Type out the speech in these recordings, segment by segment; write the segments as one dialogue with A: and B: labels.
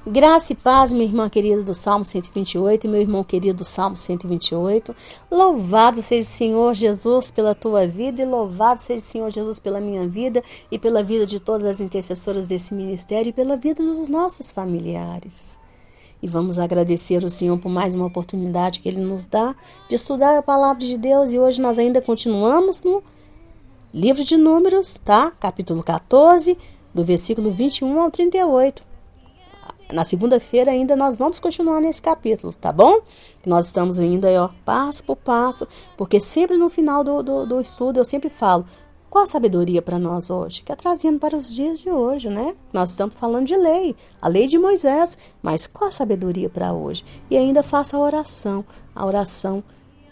A: Graça e paz, minha irmã querida do Salmo 128 e meu irmão querido do Salmo 128. Louvado seja o Senhor Jesus pela tua vida e louvado seja o Senhor Jesus pela minha vida e pela vida de todas as intercessoras desse ministério e pela vida dos nossos familiares. E vamos agradecer ao Senhor por mais uma oportunidade que Ele nos dá de estudar a palavra de Deus. E hoje nós ainda continuamos no livro de Números, tá? Capítulo 14, do versículo 21 ao 38. Na segunda-feira ainda nós vamos continuar nesse capítulo, tá bom? Nós estamos indo aí, ó, passo por passo, porque sempre no final do estudo eu sempre falo, qual a sabedoria para nós hoje? Que é trazendo para os dias de hoje, né? Nós estamos falando de lei, a lei de Moisés, mas qual a sabedoria para hoje? E ainda faça a oração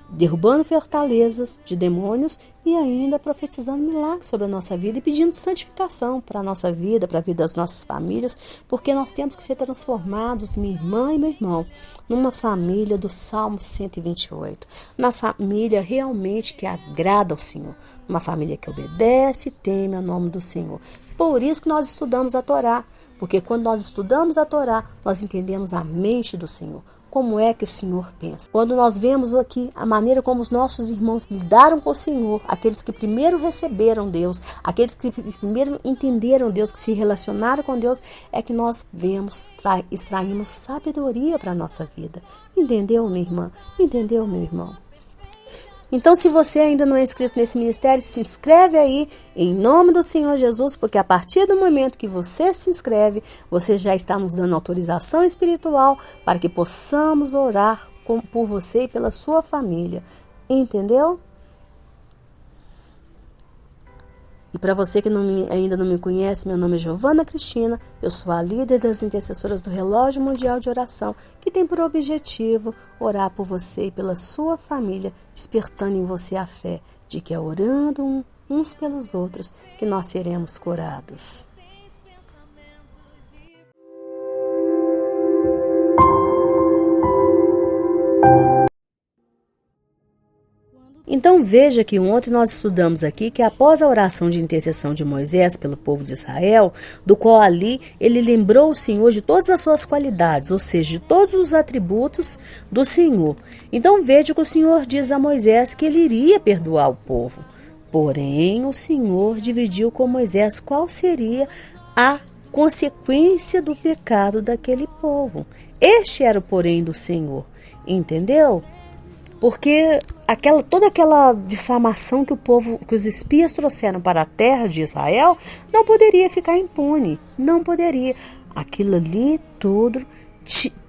A: derrubando fortalezas de demônios e ainda profetizando milagres sobre a nossa vida e pedindo santificação para a nossa vida, para a vida das nossas famílias, porque nós temos que ser transformados, minha irmã e meu irmão, numa família do Salmo 128, na família realmente que agrada ao Senhor, uma família que obedece e teme ao nome do Senhor. Por isso que nós estudamos a Torá, porque quando nós estudamos a Torá, nós entendemos a mente do Senhor. Como é que o Senhor pensa? Quando nós vemos aqui a maneira como os nossos irmãos lidaram com o Senhor, aqueles que primeiro receberam Deus, aqueles que primeiro entenderam Deus, que se relacionaram com Deus, é que nós vemos, extraímos sabedoria para a nossa vida. Entendeu, minha irmã? Entendeu, meu irmão? Então, se você ainda não é inscrito nesse ministério, se inscreve aí, em nome do Senhor Jesus, porque a partir do momento que você se inscreve, você já está nos dando autorização espiritual para que possamos orar por você e pela sua família. Entendeu? E para você que ainda não me conhece, meu nome é Giovana Cristina, eu sou a líder das intercessoras do Relógio Mundial de Oração, que tem por objetivo orar por você e pela sua família, despertando em você a fé de que é orando uns pelos outros que nós seremos curados. Então veja que ontem nós estudamos aqui que após a oração de intercessão de Moisés pelo povo de Israel, do qual ali ele lembrou o Senhor de todas as suas qualidades, ou seja, de todos os atributos do Senhor. Então veja que o Senhor diz a Moisés que ele iria perdoar o povo. Porém, o Senhor dividiu com Moisés qual seria a consequência do pecado daquele povo. Este era o porém do Senhor, entendeu? Porque toda aquela difamação que os espias trouxeram para a terra de Israel não poderia ficar impune, não poderia. Aquilo ali tudo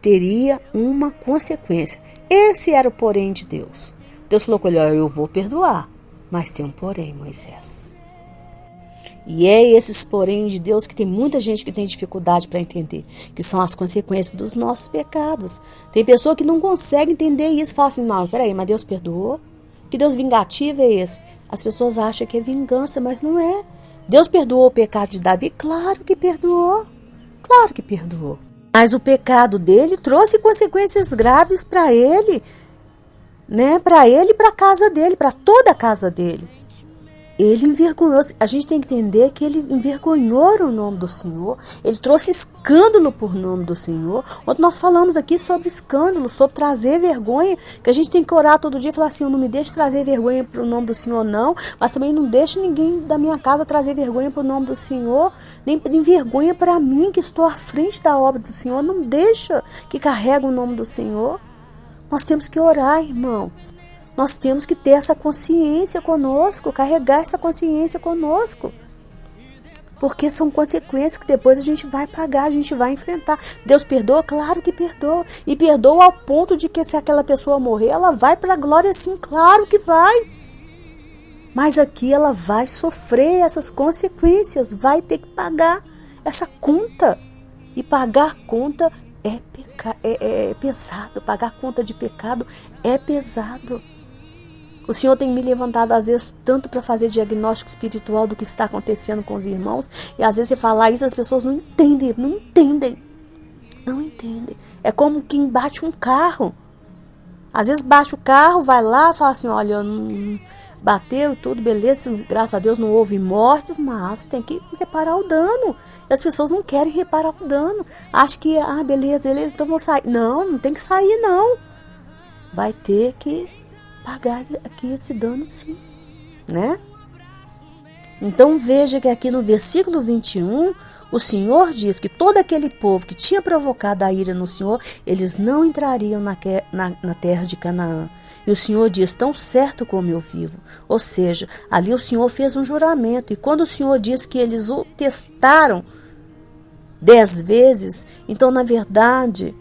A: teria uma consequência. Esse era o porém de Deus. Deus falou com ele, eu vou perdoar, mas tem um porém, Moisés. E é esses porém de Deus que tem muita gente que tem dificuldade para entender, que são as consequências dos nossos pecados. Tem pessoa que não consegue entender isso, fala assim, não, peraí, mas Deus perdoou? Que Deus vingativo é esse? As pessoas acham que é vingança, mas não é. Deus perdoou o pecado de Davi? Claro que perdoou, claro que perdoou. Mas o pecado dele trouxe consequências graves para ele, né? Para ele e para a casa dele, para toda a casa dele. Ele envergonhou, a gente tem que entender que ele envergonhou o nome do Senhor, ele trouxe escândalo por nome do Senhor. Ontem nós falamos aqui sobre escândalo, sobre trazer vergonha, que a gente tem que orar todo dia e falar assim, não me deixe trazer vergonha para o nome do Senhor não, mas também não deixe ninguém da minha casa trazer vergonha para o nome do Senhor, nem vergonha para mim que estou à frente da obra do Senhor, não deixa que carregue o nome do Senhor. Nós temos que orar, irmãos. Nós temos que ter essa consciência conosco, carregar essa consciência conosco. Porque são consequências que depois a gente vai pagar, a gente vai enfrentar. Deus perdoa? Claro que perdoa. E perdoa ao ponto de que se aquela pessoa morrer, ela vai para a glória sim, claro que vai. Mas aqui ela vai sofrer essas consequências, vai ter que pagar essa conta. E pagar conta é pesado, pagar conta de pecado é pesado. O Senhor tem me levantado às vezes tanto para fazer diagnóstico espiritual do que está acontecendo com os irmãos. E às vezes você falar isso, as pessoas não entendem. É como quem bate um carro. Às vezes bate o carro, vai lá, fala assim, olha, bateu e tudo, beleza, graças a Deus não houve mortes, mas tem que reparar o dano. E as pessoas não querem reparar o dano. Acham que, beleza, então vão sair. Não, não tem que sair, não. Vai ter que pagar aqui esse dano sim, né? Então veja que aqui no versículo 21, o Senhor diz que todo aquele povo que tinha provocado a ira no Senhor, eles não entrariam na terra de Canaã. E o Senhor diz, tão certo como eu vivo. Ou seja, ali o Senhor fez um juramento. E quando o Senhor diz que eles o testaram 10 vezes, então na verdade,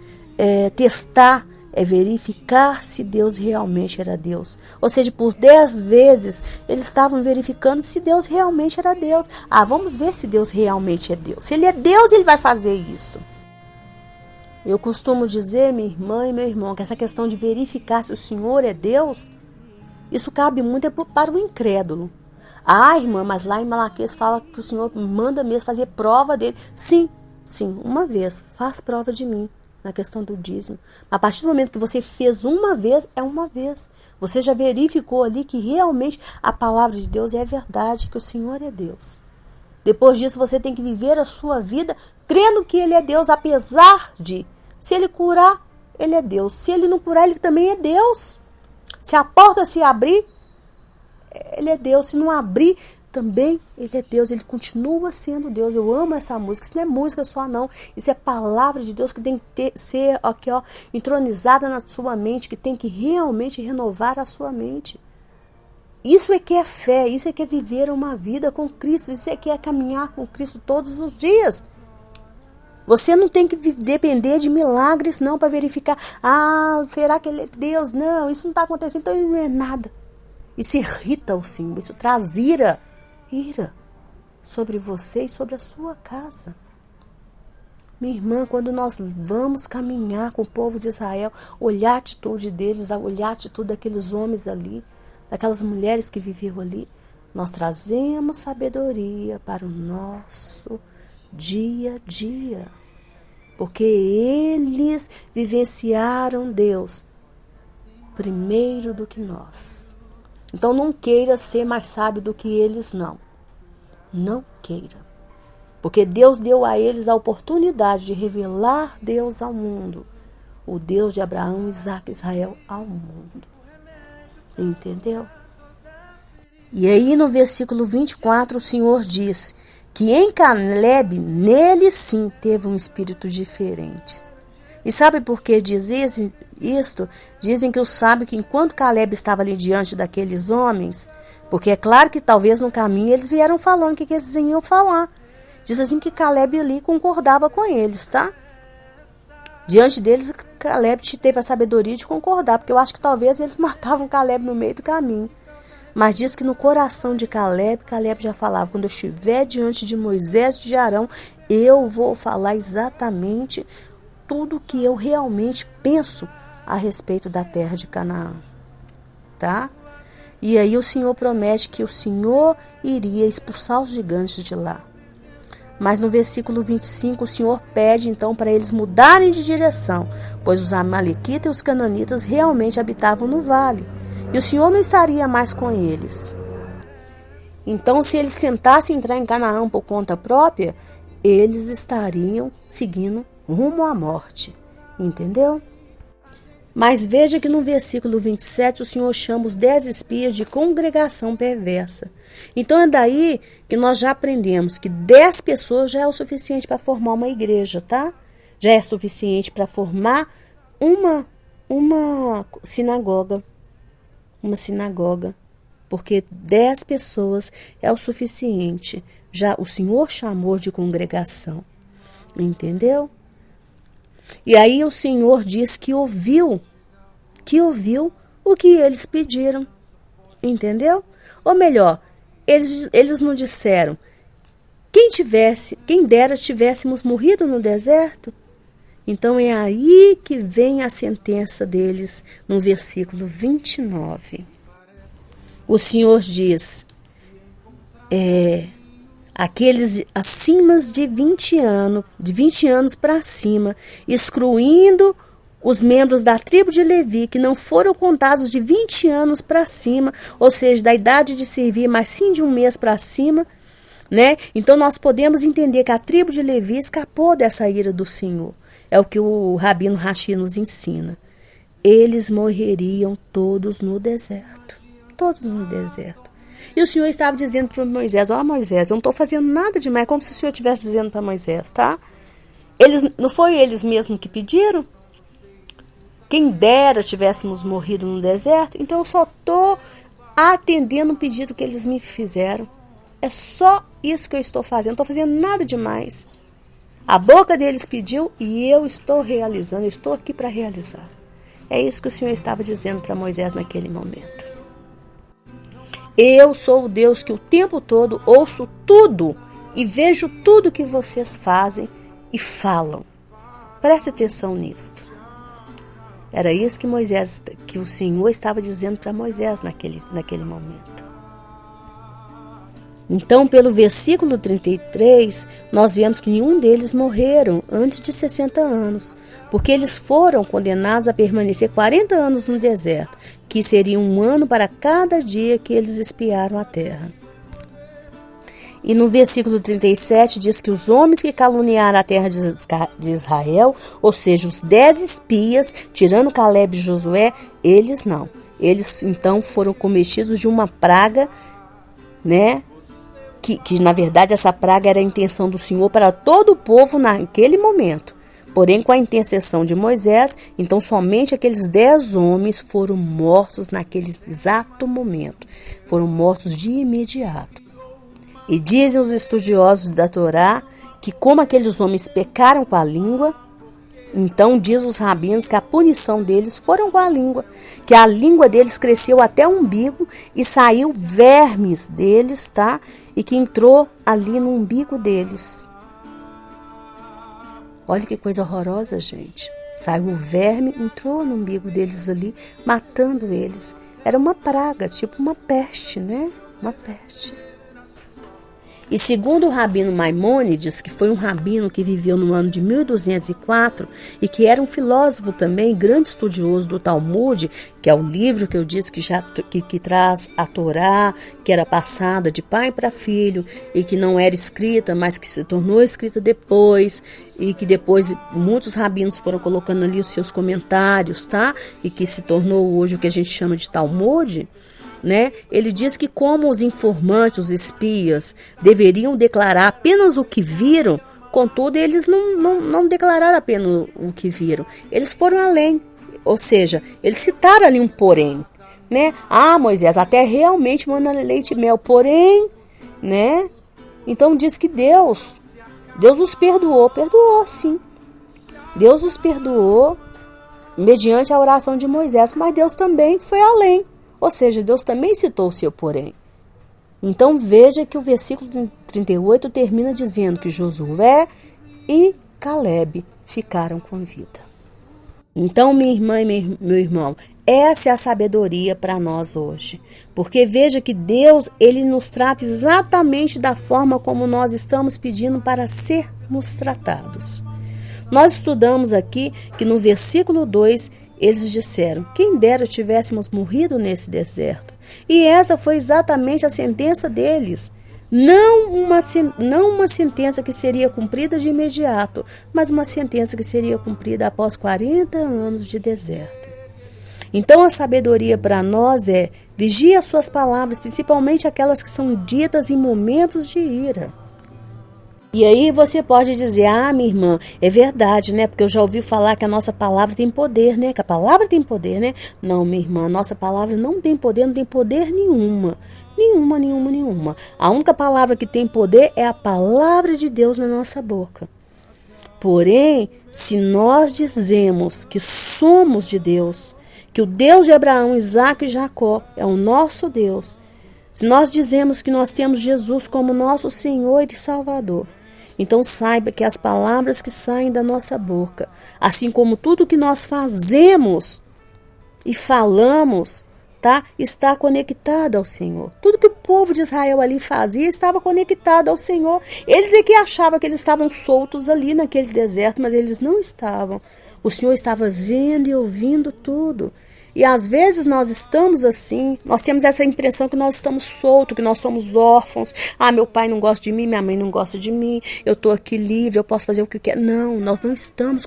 A: testar é verificar se Deus realmente era Deus. Ou seja, por 10 vezes eles estavam verificando se Deus realmente era Deus. Vamos ver se Deus realmente é Deus. Se Ele é Deus, Ele vai fazer isso. Eu costumo dizer, minha irmã e meu irmão, que essa questão de verificar se o Senhor é Deus, isso cabe muito para o incrédulo. Irmã, mas lá em Malaquias fala que o Senhor manda mesmo fazer prova dele. Sim, uma vez, faz prova de mim. Na questão do dízimo. A partir do momento que você fez uma vez, é uma vez. Você já verificou ali que realmente a palavra de Deus é verdade, que o Senhor é Deus. Depois disso, você tem que viver a sua vida crendo que Ele é Deus, apesar de, se Ele curar, Ele é Deus. Se Ele não curar, Ele também é Deus. Se a porta se abrir, Ele é Deus. Se não abrir, também Ele é Deus, Ele continua sendo Deus. Eu amo essa música, isso não é música só não, isso é palavra de Deus que tem que ser aqui, entronizada na sua mente, que tem que realmente renovar a sua mente. Isso é que é fé, isso é que é viver uma vida com Cristo, isso é que é caminhar com Cristo todos os dias. Você não tem que depender de milagres não para verificar, será que Ele é Deus? Não, isso não está acontecendo, então Ele não é nada. Isso irrita o Senhor, isso traz ira sobre você e sobre a sua casa. Minha irmã, quando nós vamos caminhar com o povo de Israel, olhar a atitude deles, olhar a atitude daqueles homens ali, daquelas mulheres que viviam ali, nós trazemos sabedoria para o nosso dia a dia. Porque eles vivenciaram Deus primeiro do que nós. Então não queira ser mais sábio do que eles, não. Não queira. Porque Deus deu a eles a oportunidade de revelar Deus ao mundo. O Deus de Abraão, Isaque e Israel ao mundo. Entendeu? E aí no versículo 24 o Senhor diz que em Caleb, nele sim teve um espírito diferente. E sabe por que diz isto? Dizem que o sábio que enquanto Caleb estava ali diante daqueles homens, porque é claro que talvez no caminho eles vieram falando o que eles iam falar. Diz assim que Caleb ali concordava com eles, tá? Diante deles, Caleb teve a sabedoria de concordar, porque eu acho que talvez eles matavam Caleb no meio do caminho. Mas diz que no coração de Caleb já falava, quando eu estiver diante de Moisés e de Arão, eu vou falar exatamente tudo que eu realmente penso a respeito da terra de Canaã, tá? E aí o Senhor promete que o Senhor iria expulsar os gigantes de lá. Mas no versículo 25 o Senhor pede então para eles mudarem de direção, pois os amalequitas e os cananitas realmente habitavam no vale, e o Senhor não estaria mais com eles. Então, se eles tentassem entrar em Canaã por conta própria, eles estariam seguindo rumo à morte, entendeu? Mas veja que no versículo 27 o Senhor chama os 10 espias de congregação perversa. Então é daí que nós já aprendemos que 10 pessoas já é o suficiente para formar uma igreja, tá? Já é suficiente para formar uma sinagoga. Uma sinagoga. Porque 10 pessoas é o suficiente. Já o Senhor chamou de congregação. Entendeu? E aí o Senhor diz que ouviu o que eles pediram. Entendeu? Ou melhor, eles não disseram, quem dera tivéssemos morrido no deserto. Então é aí que vem a sentença deles no versículo 29. O Senhor diz, aqueles acima de 20 anos para cima, excluindo os membros da tribo de Levi, que não foram contados de 20 anos para cima, ou seja, da idade de servir, mas sim de um mês para cima, né? Então nós podemos entender que a tribo de Levi escapou dessa ira do Senhor. É o que o Rabino Rashi nos ensina. Eles morreriam todos no deserto. Todos no deserto. E o Senhor estava dizendo para Moisés, Moisés, eu não estou fazendo nada demais, como se o Senhor estivesse dizendo para Moisés, tá? Não foi eles mesmos que pediram? Quem dera tivéssemos morrido no deserto, então eu só estou atendendo o pedido que eles me fizeram. É só isso que eu estou fazendo, não estou fazendo nada demais. A boca deles pediu e eu estou realizando, eu estou aqui para realizar. É isso que o Senhor estava dizendo para Moisés naquele momento. Eu sou o Deus que o tempo todo ouço tudo e vejo tudo que vocês fazem e falam. Preste atenção nisto. Era isso que o Senhor estava dizendo para Moisés naquele momento. Então, pelo versículo 33, nós vemos que nenhum deles morreram antes de 60 anos, porque eles foram condenados a permanecer 40 anos no deserto, que seria 1 ano para cada dia que eles espiaram a terra. E no versículo 37 diz que os homens que caluniaram a terra de Israel, ou seja, os 10 espias, tirando Caleb e Josué, eles não. Eles então foram cometidos de uma praga, né? Que na verdade essa praga era a intenção do Senhor para todo o povo naquele momento. Porém, com a intercessão de Moisés, então somente aqueles 10 homens foram mortos naquele exato momento. Foram mortos de imediato. E dizem os estudiosos da Torá que como aqueles homens pecaram com a língua, então diz os rabinos que a punição deles foram com a língua, que a língua deles cresceu até o umbigo e saiu vermes deles, tá? E que entrou ali no umbigo deles. Olha que coisa horrorosa, gente. Saiu o verme, entrou no umbigo deles ali, matando eles. Era uma praga, tipo uma peste, né? Uma peste. E segundo o Rabino Maimônides, que foi um rabino que viveu no ano de 1204 e que era um filósofo também, grande estudioso do Talmud, que é o livro que eu disse que traz a Torá, que era passada de pai para filho e que não era escrita, mas que se tornou escrita depois e que depois muitos rabinos foram colocando ali os seus comentários, tá? E que se tornou hoje o que a gente chama de Talmud. Né? Ele diz que como os informantes, os espias, deveriam declarar apenas o que viram, contudo, eles não declararam apenas o que viram. Eles foram além, ou seja, eles citaram ali um porém. Né? Moisés, até realmente manda leite e mel, porém, né? Então diz que Deus os perdoou sim. Deus os perdoou mediante a oração de Moisés, mas Deus também foi além. Ou seja, Deus também citou o seu porém. Então veja que o versículo 38 termina dizendo que Josué e Caleb ficaram com vida. Então, minha irmã e meu irmão, essa é a sabedoria para nós hoje. Porque veja que Deus, ele nos trata exatamente da forma como nós estamos pedindo para sermos tratados. Nós estudamos aqui que no versículo 2, eles disseram, quem dera tivéssemos morrido nesse deserto. E essa foi exatamente a sentença deles. Não uma sentença que seria cumprida de imediato, mas uma sentença que seria cumprida após 40 anos de deserto. Então a sabedoria para nós é, vigie as suas palavras, principalmente aquelas que são ditas em momentos de ira. E aí você pode dizer, minha irmã, é verdade, né? Porque eu já ouvi falar que a nossa palavra tem poder, né? Que a palavra tem poder, né? Não, minha irmã, a nossa palavra não tem poder nenhuma. Nenhuma. A única palavra que tem poder é a palavra de Deus na nossa boca. Porém, se nós dizemos que somos de Deus, que o Deus de Abraão, Isaque e Jacó é o nosso Deus, se nós dizemos que nós temos Jesus como nosso Senhor e Salvador, então saiba que as palavras que saem da nossa boca, assim como tudo que nós fazemos e falamos, tá, está conectado ao Senhor. Tudo que o povo de Israel ali fazia estava conectado ao Senhor. Eles é que achavam que eles estavam soltos ali naquele deserto, mas eles não estavam. O Senhor estava vendo e ouvindo tudo. E às vezes nós estamos assim, nós temos essa impressão que nós estamos soltos, que nós somos órfãos. Ah, meu pai não gosta de mim, minha mãe não gosta de mim, eu estou aqui livre, eu posso fazer o que eu quero. Não, nós não estamos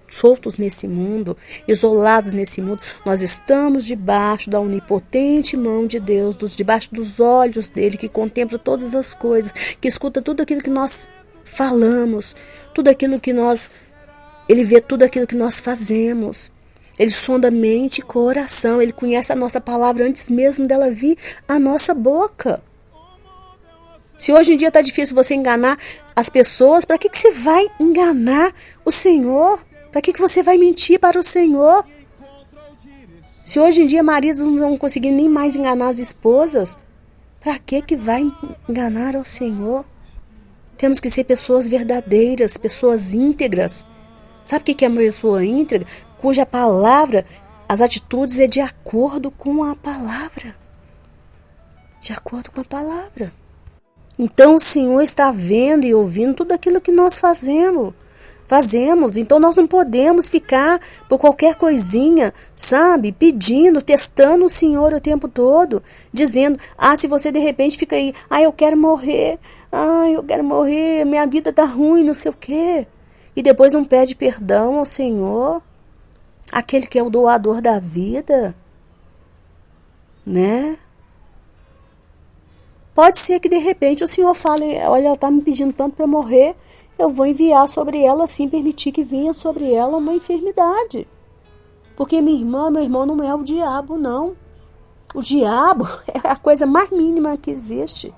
A: soltos nesse mundo, isolados nesse mundo. Nós estamos debaixo da onipotente mão de Deus, debaixo dos olhos dele, que contempla todas as coisas, que escuta tudo aquilo que nós falamos, tudo aquilo que ele vê tudo aquilo que nós fazemos. Ele sonda mente e coração. Ele conhece a nossa palavra antes mesmo dela vir à nossa boca. Se hoje em dia está difícil você enganar as pessoas, para que você vai enganar o Senhor? Para que você vai mentir para o Senhor? Se hoje em dia maridos não vão conseguir nem mais enganar as esposas, para que vai enganar ao Senhor? Temos que ser pessoas verdadeiras, pessoas íntegras. Sabe o que é uma pessoa íntegra? Cuja palavra, as atitudes é de acordo com a palavra. De acordo com a palavra. Então o Senhor está vendo e ouvindo tudo aquilo que nós fazemos. Então nós não podemos ficar por qualquer coisinha, sabe? Pedindo, testando o Senhor o tempo todo. Dizendo, se você de repente fica aí, eu quero morrer, minha vida tá ruim, não sei o quê. E depois não pede perdão ao Senhor. Aquele que é o doador da vida, né? Pode ser que de repente o Senhor fale, olha, ela está me pedindo tanto para morrer, eu vou enviar sobre ela, assim, permitir que venha sobre ela uma enfermidade. Porque minha irmã, meu irmão, não é o diabo, não. O diabo é a coisa mais mínima que existe.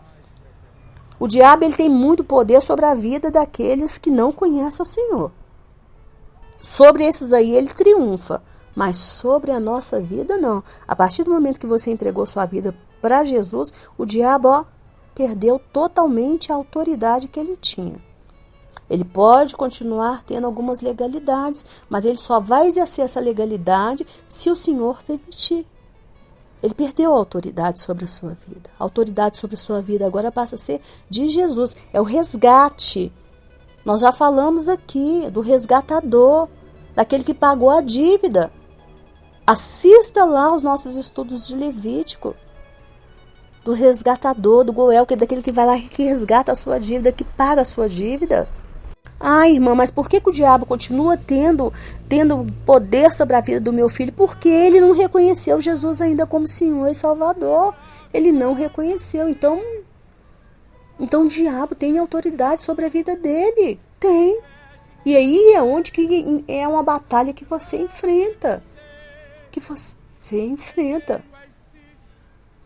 A: O diabo, ele tem muito poder sobre a vida daqueles que não conhecem o Senhor. Sobre esses aí ele triunfa, mas sobre a nossa vida não. A partir do momento que você entregou sua vida para Jesus, o diabo perdeu totalmente a autoridade que ele tinha. Ele pode continuar tendo algumas legalidades, mas ele só vai exercer essa legalidade se o Senhor permitir. Ele perdeu a autoridade sobre a sua vida. A autoridade sobre a sua vida agora passa a ser de Jesus. É o resgate. Nós já falamos aqui do resgatador, daquele que pagou a dívida. Assista lá os nossos estudos de Levítico, do resgatador, do Goel, que é daquele que vai lá e que resgata a sua dívida, que paga a sua dívida. Irmã, mas por que o diabo continua tendo poder sobre a vida do meu filho? Porque ele não reconheceu Jesus ainda como Senhor e Salvador. Ele não reconheceu. Então o diabo tem autoridade sobre a vida dele. Tem. E aí é onde que é uma batalha que você enfrenta.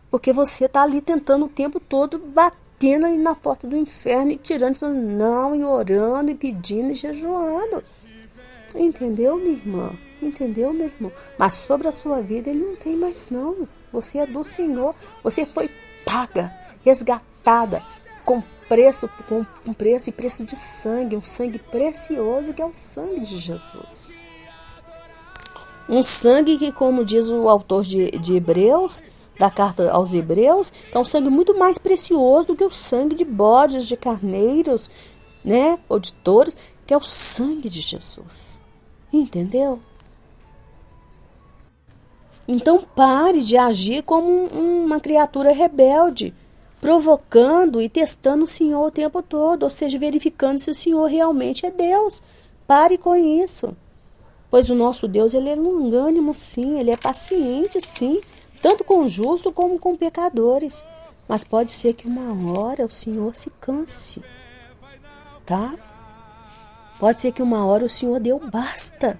A: Porque você está ali tentando o tempo todo, batendo ali na porta do inferno e tirando, falando não, e orando, e pedindo, e jejuando. Entendeu, minha irmã? Entendeu, meu irmão? Mas sobre a sua vida ele não tem mais não. Você é do Senhor. Você foi paga, resgatada, com preço e preço de sangue, um sangue precioso que é o sangue de Jesus. Um sangue que, como diz o autor de Hebreus, da carta aos Hebreus, que é um sangue muito mais precioso do que o sangue de bodes, de carneiros, né, ou de touros, que é o sangue de Jesus. Entendeu? Então pare de agir como uma criatura rebelde, provocando e testando o Senhor o tempo todo, ou seja, verificando se o Senhor realmente é Deus. Pare com isso. Pois o nosso Deus, ele é longânimo sim, ele é paciente sim, tanto com o justo como com pecadores. Mas pode ser que uma hora o Senhor se canse, tá? Pode ser que uma hora o Senhor deu basta.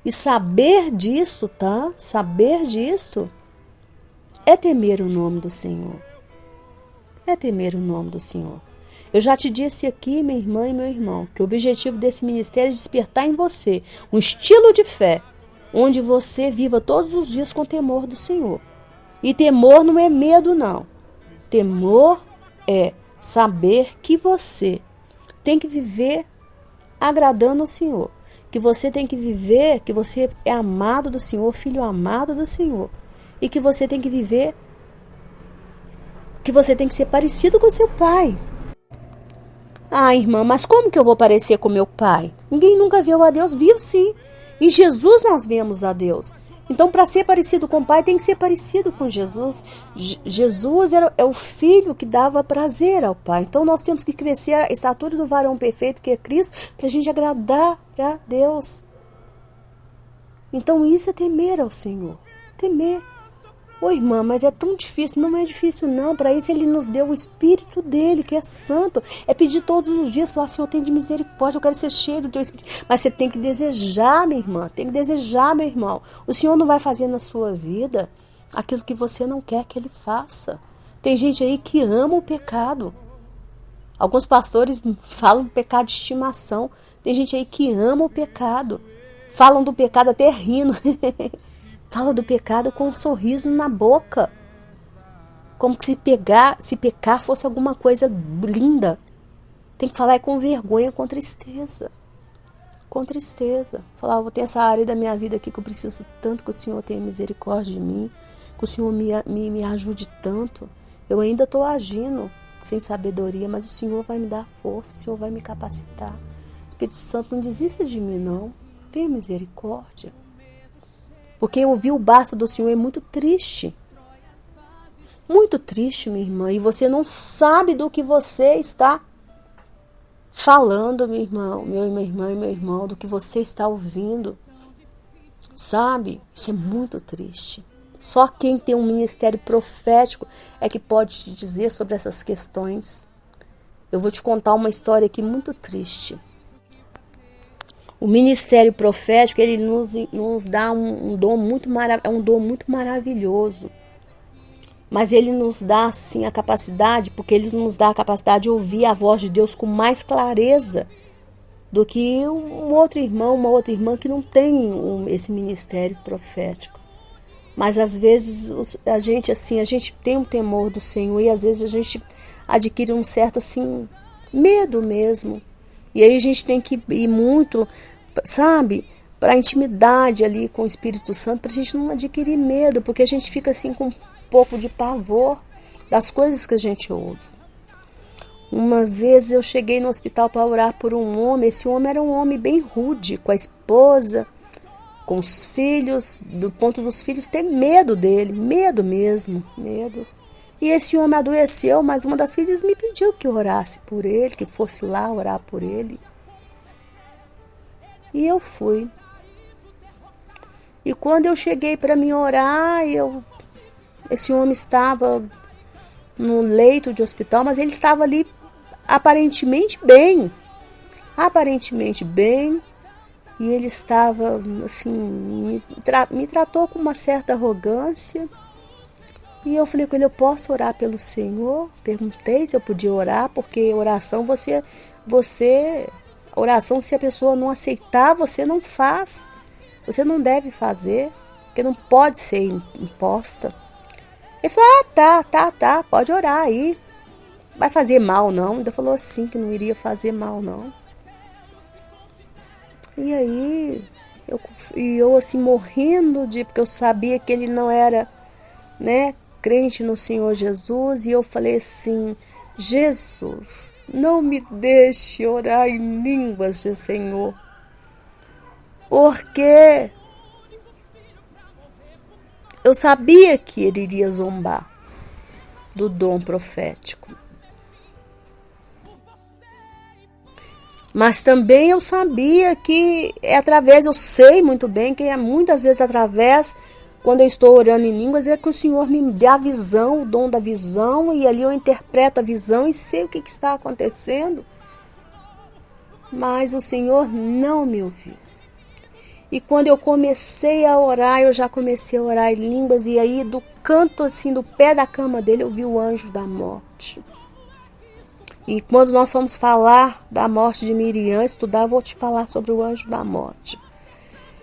A: E saber disso, tá? Saber disso é temer o nome do Senhor. É temer o nome do Senhor. Eu já te disse aqui, minha irmã e meu irmão, que o objetivo desse ministério é despertar em você um estilo de fé, onde você viva todos os dias com temor do Senhor. E temor não é medo, não. Temor é saber que você tem que viver agradando ao Senhor. Que você tem que viver, que você é amado do Senhor, filho amado do Senhor. E que você tem que viver, que você tem que ser parecido com seu pai. Ah, irmã, mas como que eu vou parecer com meu pai? Ninguém nunca viu a Deus, viu sim. Em Jesus nós vemos a Deus. Então, para ser parecido com o pai, tem que ser parecido com Jesus. Jesus é o filho que dava prazer ao pai. Então, nós temos que crescer a estatura do varão perfeito, que é Cristo, para a gente agradar a Deus. Então, isso é temer ao Senhor. Temer. Ô irmã, mas é tão difícil. Não é difícil não. Para isso ele nos deu o Espírito dele, que é santo. É pedir todos os dias, falar, Senhor, tem de misericórdia, eu quero ser cheio do teu Espírito. Mas você tem que desejar, minha irmã. Tem que desejar, meu irmão. O Senhor não vai fazer na sua vida aquilo que você não quer que ele faça. Tem gente aí que ama o pecado. Alguns pastores falam pecado de estimação. Tem gente aí que ama o pecado. Falam do pecado até rindo. Fala do pecado com um sorriso na boca. Como que se pecar fosse alguma coisa linda. Tem que falar com vergonha, com tristeza. Com tristeza. Falar, vou ter essa área da minha vida aqui que eu preciso tanto que o Senhor tenha misericórdia de mim. Que o Senhor me ajude tanto. Eu ainda estou agindo sem sabedoria, mas o Senhor vai me dar força, o Senhor vai me capacitar. Espírito Santo, não desista de mim, não. Tenha misericórdia. Porque ouvir o basta do Senhor é muito triste. Muito triste, minha irmã. E você não sabe do que você está falando, meu irmão, minha irmã e meu irmão, do que você está ouvindo. Sabe? Isso é muito triste. Só quem tem um ministério profético é que pode te dizer sobre essas questões. Eu vou te contar uma história aqui muito triste. O ministério profético, ele nos dá um dom muito maravilhoso. Mas ele nos dá, sim, a capacidade, porque ele nos dá a capacidade de ouvir a voz de Deus com mais clareza do que um outro irmão, uma outra irmã que não tem esse ministério profético. Mas às vezes a gente tem um temor do Senhor e às vezes a gente adquire um certo assim medo mesmo. E aí a gente tem que ir muito, sabe, para a intimidade ali com o Espírito Santo, para a gente não adquirir medo, porque a gente fica assim com um pouco de pavor das coisas que a gente ouve. Uma vez eu cheguei no hospital para orar por um homem. Esse homem era um homem bem rude, com a esposa, com os filhos, do ponto dos filhos ter medo dele, medo mesmo, medo. E esse homem adoeceu, mas uma das filhas me pediu que eu orasse por ele, que fosse lá orar por ele. E eu fui. E quando eu cheguei para me orar, esse homem estava no leito de hospital, mas ele estava ali aparentemente bem. Aparentemente bem. E ele estava, assim, me tratou com uma certa arrogância. E eu falei com ele, eu posso orar pelo Senhor? Perguntei se eu podia orar, porque oração oração, se a pessoa não aceitar, você não faz. Você não deve fazer, porque não pode ser imposta. Ele falou, tá, pode orar aí. Vai fazer mal não? Ele falou assim, que não iria fazer mal não. E aí, eu assim, morrendo porque eu sabia que ele não era, né, crente no Senhor Jesus, e eu falei assim, Jesus, não me deixe orar em línguas, Senhor, porque eu sabia que ele iria zombar do dom profético. Mas também eu sabia que eu sei muito bem que é muitas vezes através, quando eu estou orando em línguas, é que o Senhor me dá a visão, o dom da visão, e ali eu interpreto a visão e sei o que está acontecendo. Mas o Senhor não me ouviu. E quando eu comecei a orar, eu já comecei a orar em línguas, e aí do canto assim, do pé da cama dele, eu vi o anjo da morte. E quando nós fomos falar da morte de Miriam, estudar, eu vou te falar sobre o anjo da morte.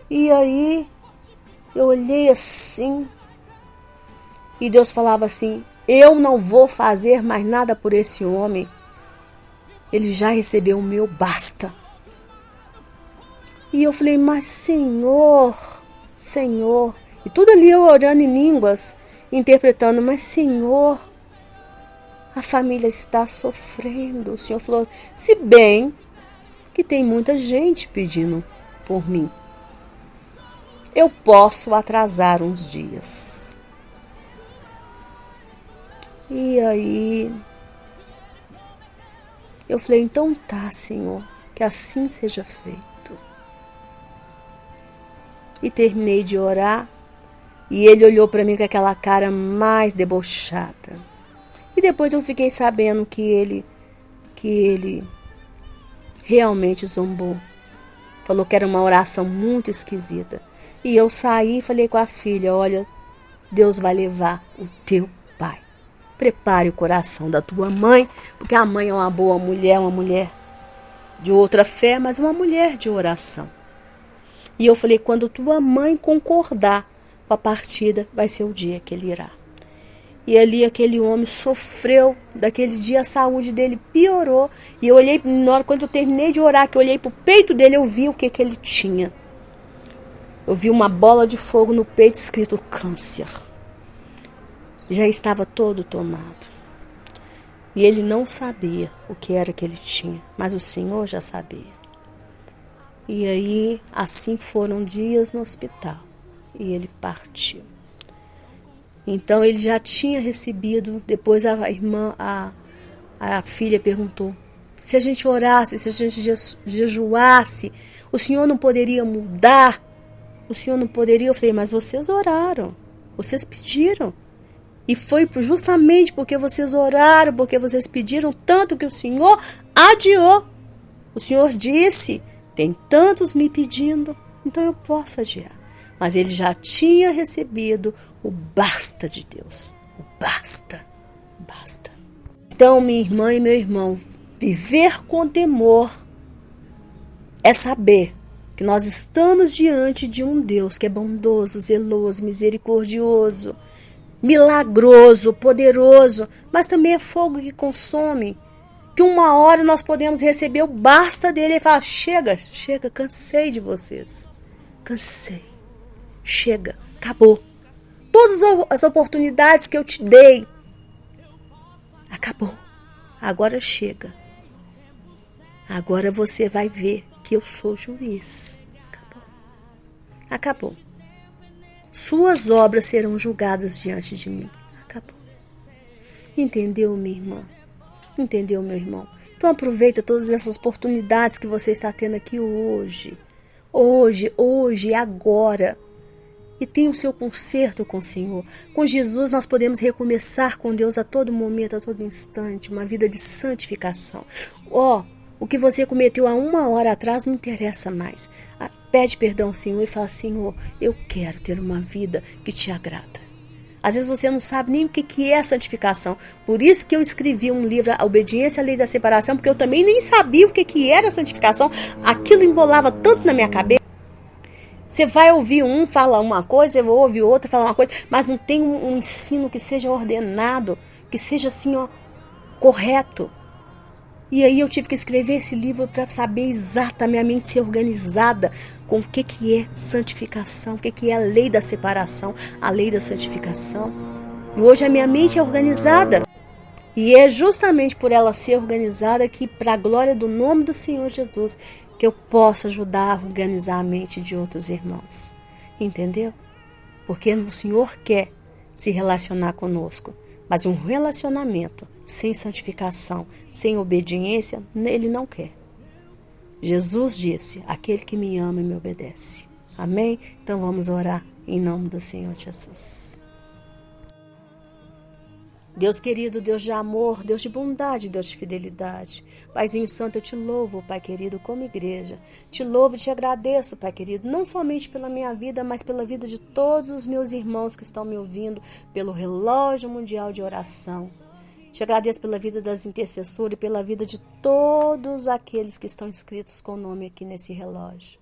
A: E aí, eu olhei assim, e Deus falava assim, eu não vou fazer mais nada por esse homem. Ele já recebeu o meu basta. E eu falei, mas Senhor, e tudo ali eu orando em línguas, interpretando, mas Senhor, A família está sofrendo. O Senhor falou, se bem que tem muita gente pedindo por mim. Eu posso atrasar uns dias. E aí, eu falei, então tá, Senhor, que assim seja feito. E terminei de orar, e ele olhou para mim com aquela cara mais debochada. E depois eu fiquei sabendo que ele realmente zombou. Falou que era uma oração muito esquisita. E eu saí e falei com a filha, olha, Deus vai levar o teu pai. Prepare o coração da tua mãe, porque a mãe é uma boa mulher, uma mulher de outra fé, mas uma mulher de oração. E eu falei, quando tua mãe concordar com a partida, vai ser o dia que ele irá. E ali aquele homem sofreu, daquele dia a saúde dele piorou. E eu olhei, na hora, quando eu terminei de orar, que eu olhei para o peito dele, eu vi o que ele tinha. Eu vi uma bola de fogo no peito escrito câncer. Já estava todo tomado. E ele não sabia o que era que ele tinha, mas o Senhor já sabia. E aí, assim foram dias no hospital. E ele partiu. Então ele já tinha recebido, depois a filha perguntou, se a gente orasse, se a gente jejuasse, o Senhor não poderia mudar? O Senhor não poderia? Eu falei, mas vocês oraram, vocês pediram. E foi justamente porque vocês oraram, porque vocês pediram tanto que o Senhor adiou. O Senhor disse, tem tantos me pedindo, então eu posso adiar. Mas ele já tinha recebido o basta de Deus. O basta, basta. Então, minha irmã e meu irmão, viver com temor é saber que nós estamos diante de um Deus que é bondoso, zeloso, misericordioso, milagroso, poderoso, mas também é fogo que consome. Que uma hora nós podemos receber o basta dele e falar, chega, cansei de vocês. Cansei. Chega, acabou. Todas as oportunidades que eu te dei, acabou. Agora chega. Agora você vai ver que eu sou juiz. Acabou. Acabou. Suas obras serão julgadas diante de mim. Acabou. Entendeu, minha irmã? Entendeu, meu irmão? Então aproveita todas essas oportunidades que você está tendo aqui hoje. Hoje, agora. E tenha o seu conserto com o Senhor. Com Jesus nós podemos recomeçar com Deus a todo momento, a todo instante. Uma vida de santificação. O que você cometeu há 1 hora atrás não interessa mais. Pede perdão ao Senhor e fala, Senhor, eu quero ter uma vida que te agrada. Às vezes você não sabe nem o que é santificação. Por isso que eu escrevi um livro, A Obediência à Lei da Separação, porque eu também nem sabia o que era santificação. Aquilo embolava tanto na minha cabeça. Você vai ouvir um falar uma coisa, eu vou ouvir outro falar uma coisa, mas não tem um ensino que seja ordenado, que seja assim, correto. E aí eu tive que escrever esse livro para saber exatamente, minha mente ser organizada com o que é santificação, o que é a lei da separação, a lei da santificação. E hoje a minha mente é organizada. E é justamente por ela ser organizada que, para a glória do nome do Senhor Jesus, que eu posso ajudar a organizar a mente de outros irmãos. Entendeu? Porque o Senhor quer se relacionar conosco. Mas um relacionamento sem santificação, sem obediência, Ele não quer. Jesus disse, aquele que me ama e me obedece. Amém? Então vamos orar em nome do Senhor Jesus. Deus querido, Deus de amor, Deus de bondade, Deus de fidelidade. Paizinho Santo, eu te louvo, Pai querido, como igreja. Te louvo e te agradeço, Pai querido, não somente pela minha vida, mas pela vida de todos os meus irmãos que estão me ouvindo, pelo relógio mundial de oração. Te agradeço pela vida das intercessoras e pela vida de todos aqueles que estão inscritos com o nome aqui nesse relógio.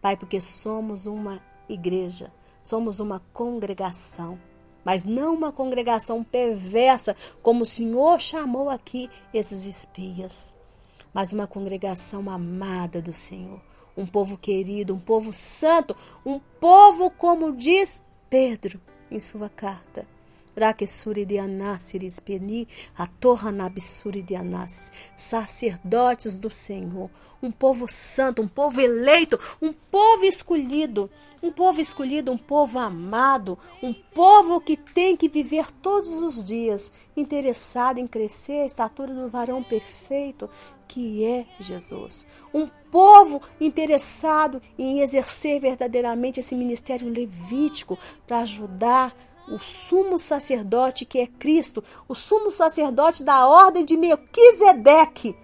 A: Pai, porque somos uma igreja, somos uma congregação. Mas não uma congregação perversa, como o Senhor chamou aqui esses espias. Mas uma congregação amada do Senhor. Um povo querido, um povo santo, um povo, como diz Pedro em sua carta, Sacerdotes do Senhor, um povo santo, um povo eleito, um povo escolhido, um povo amado, um povo que tem que viver todos os dias interessado em crescer a estatura do varão perfeito, que é Jesus. Um povo interessado em exercer verdadeiramente esse ministério levítico para ajudar o sumo sacerdote que é Cristo, o sumo sacerdote da ordem de Melquisedeque,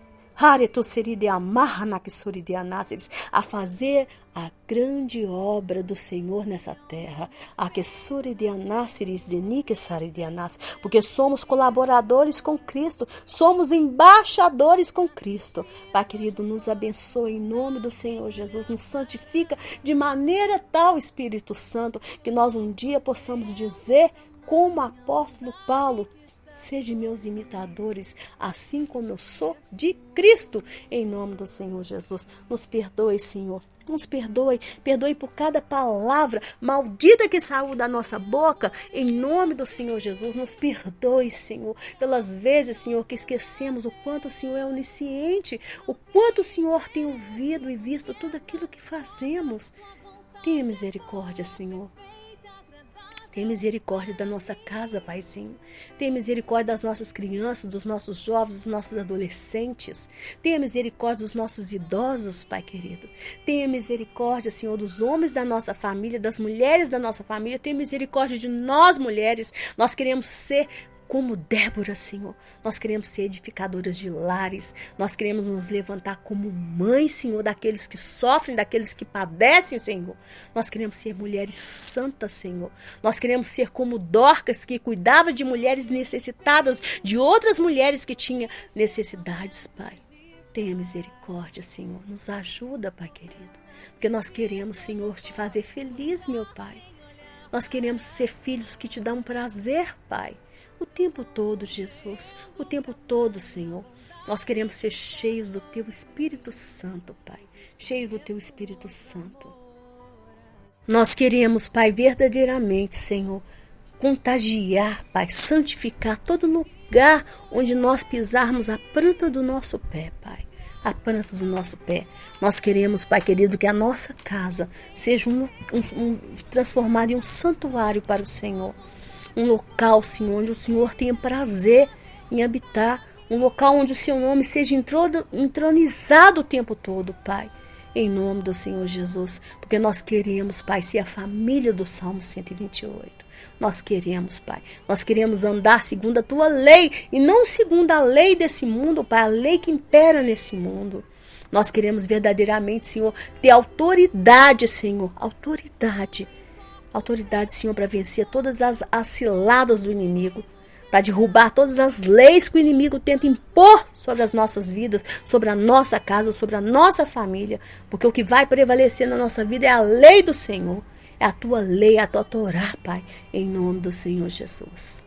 A: a fazer a grande obra do Senhor nessa terra, porque somos colaboradores com Cristo, somos embaixadores com Cristo. Pai querido, nos abençoe em nome do Senhor Jesus, nos santifica de maneira tal, Espírito Santo, que nós um dia possamos dizer, como o apóstolo Paulo: sede meus imitadores, assim como eu sou de Cristo, em nome do Senhor Jesus. Nos perdoe, Senhor. Nos perdoe, perdoe por cada palavra maldita que saiu da nossa boca, em nome do Senhor Jesus. Nos perdoe, Senhor, pelas vezes, Senhor, que esquecemos o quanto o Senhor é onisciente, o quanto o Senhor tem ouvido e visto tudo aquilo que fazemos. Tenha misericórdia, Senhor. Tenha misericórdia da nossa casa, Paizinho. Tenha misericórdia das nossas crianças, dos nossos jovens, dos nossos adolescentes. Tenha misericórdia dos nossos idosos, Pai querido. Tenha misericórdia, Senhor, dos homens da nossa família, das mulheres da nossa família. Tenha misericórdia de nós, mulheres. Nós queremos ser como Débora, Senhor. Nós queremos ser edificadoras de lares. Nós queremos nos levantar como mães, Senhor, daqueles que sofrem, daqueles que padecem, Senhor. Nós queremos ser mulheres santas, Senhor. Nós queremos ser como Dorcas, que cuidava de mulheres necessitadas, de outras mulheres que tinham necessidades, Pai. Tenha misericórdia, Senhor. Nos ajuda, Pai querido. Porque nós queremos, Senhor, te fazer feliz, meu Pai. Nós queremos ser filhos que te dão prazer, Pai. O tempo todo, Jesus, o tempo todo, Senhor. Nós queremos ser cheios do Teu Espírito Santo, Pai. Cheios do Teu Espírito Santo. Nós queremos, Pai, verdadeiramente, Senhor, contagiar, Pai, santificar todo lugar onde nós pisarmos a planta do nosso pé, Pai. A planta do nosso pé. Nós queremos, Pai querido, que a nossa casa seja transformada em um santuário para o Senhor. Um local, Senhor, onde o Senhor tenha prazer em habitar. Um local onde o Seu nome seja entronizado o tempo todo, Pai. Em nome do Senhor Jesus. Porque nós queremos, Pai, ser a família do Salmo 128. Nós queremos, Pai. Nós queremos andar segundo a Tua lei. E não segundo a lei desse mundo, Pai. A lei que impera nesse mundo. Nós queremos verdadeiramente, Senhor, ter autoridade, Senhor. Autoridade, Senhor, para vencer todas as ciladas do inimigo, para derrubar todas as leis que o inimigo tenta impor sobre as nossas vidas, sobre a nossa casa, sobre a nossa família, porque o que vai prevalecer na nossa vida é a lei do Senhor, é a Tua lei, é a Tua Torá, Pai, em nome do Senhor Jesus.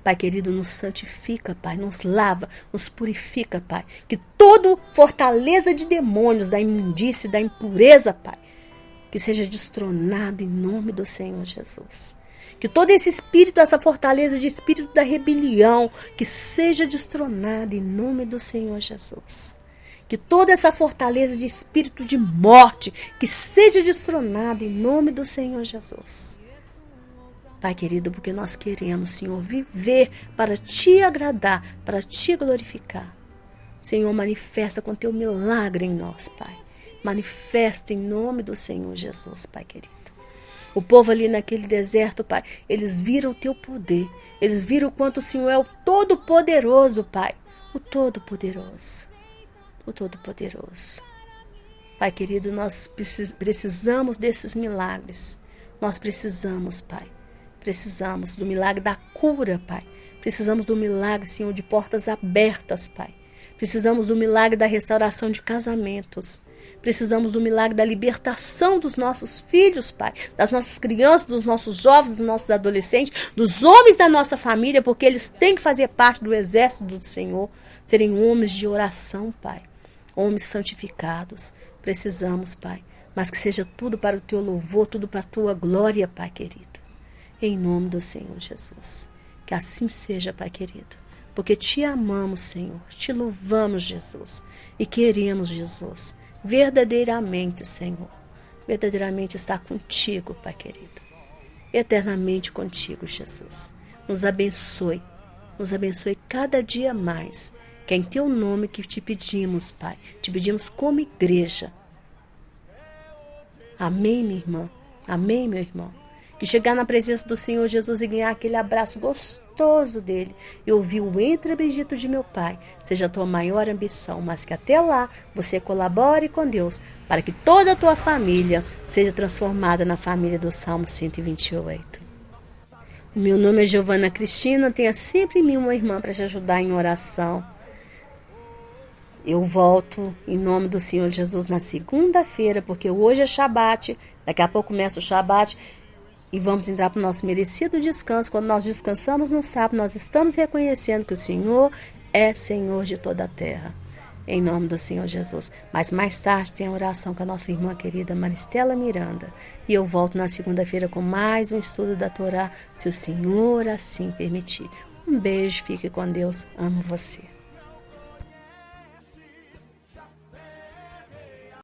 A: Pai querido, nos santifica, Pai, nos lava, nos purifica, Pai, que toda fortaleza de demônios, da imundície, da impureza, Pai, que seja destronado em nome do Senhor Jesus. Que todo esse espírito, essa fortaleza de espírito da rebelião, que seja destronado em nome do Senhor Jesus. Que toda essa fortaleza de espírito de morte, que seja destronado em nome do Senhor Jesus. Pai querido, porque nós queremos, Senhor, viver para Te agradar, para Te glorificar. Senhor, manifesta com Teu milagre em nós, Pai. Manifesta em nome do Senhor Jesus, Pai querido. O povo ali naquele deserto, Pai, eles viram o Teu poder. Eles viram o quanto o Senhor é o Todo-Poderoso, Pai. O Todo-Poderoso. O Todo-Poderoso. Pai querido, nós precisamos desses milagres. Nós precisamos, Pai. Precisamos do milagre da cura, Pai. Precisamos do milagre, Senhor, de portas abertas, Pai. Precisamos do milagre da restauração de casamentos. Precisamos do milagre da libertação dos nossos filhos, Pai, das nossas crianças, dos nossos jovens, dos nossos adolescentes, dos homens da nossa família, porque eles têm que fazer parte do exército do Senhor, serem homens de oração, Pai, homens santificados. Precisamos, Pai, mas que seja tudo para o Teu louvor, tudo para a Tua glória, Pai querido. Em nome do Senhor Jesus. Que assim seja, Pai querido. Porque te amamos, Senhor. Te louvamos, Jesus. E queremos, Jesus, verdadeiramente, Senhor. Verdadeiramente estar contigo, Pai querido. Eternamente contigo, Jesus. Nos abençoe. Nos abençoe cada dia mais. Que é em teu nome que te pedimos, Pai. Te pedimos como igreja. Amém, minha irmã. Amém, meu irmão. Que chegar na presença do Senhor Jesus e ganhar aquele abraço gostoso dele e ouvir o entre bendito de meu Pai seja a tua maior ambição, mas que até lá você colabore com Deus para que toda a tua família seja transformada na família do Salmo 128. O meu nome é Giovana Cristina, tenha sempre em mim uma irmã para te ajudar em oração. Eu volto em nome do Senhor Jesus na segunda-feira, porque hoje é Shabat, daqui a pouco começa o Shabat e vamos entrar para o nosso merecido descanso. Quando nós descansamos no sábado, nós estamos reconhecendo que o Senhor é Senhor de toda a terra, em nome do Senhor Jesus. Mas mais tarde tem a oração com a nossa irmã querida Maristela Miranda. E eu volto na segunda-feira com mais um estudo da Torá, se o Senhor assim permitir. Um beijo, fique com Deus, amo você.